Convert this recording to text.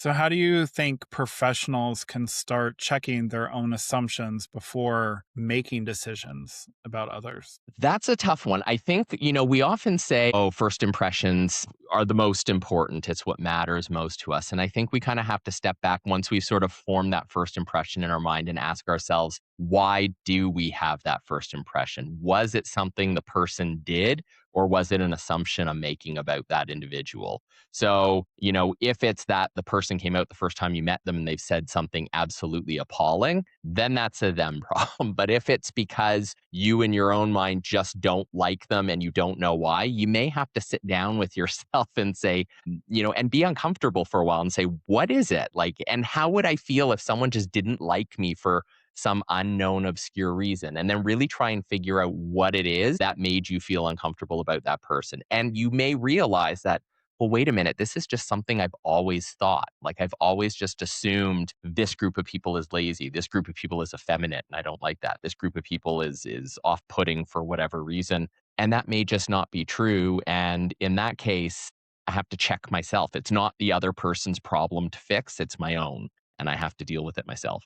So, how do you think professionals can start checking their own assumptions before making decisions about others? That's a tough one. I think, we often say, oh, first impressions are the most important. It's what matters most to us. And I think we kind of have to step back once we sort of form that first impression in our mind and ask ourselves, why do we have that first impression? Was it something the person did, or was it an assumption I'm making about that individual? So, if it's that the person came out the first time you met them and they've said something absolutely appalling, then that's a them problem. But if it's because you in your own mind just don't like them and you don't know why, you may have to sit down with yourself and say, and be uncomfortable for a while and say, what is it? Like, and how would I feel if someone just didn't like me for some unknown, obscure reason? And then really try and figure out what it is that made you feel uncomfortable about that person. And you may realize that, well, wait a minute, this is just something I've always thought. Like, I've always just assumed this group of people is lazy. This group of people is effeminate, and I don't like that. This group of people is off-putting for whatever reason. And that may just not be true. And in that case, I have to check myself. It's not the other person's problem to fix, it's my own. And I have to deal with it myself.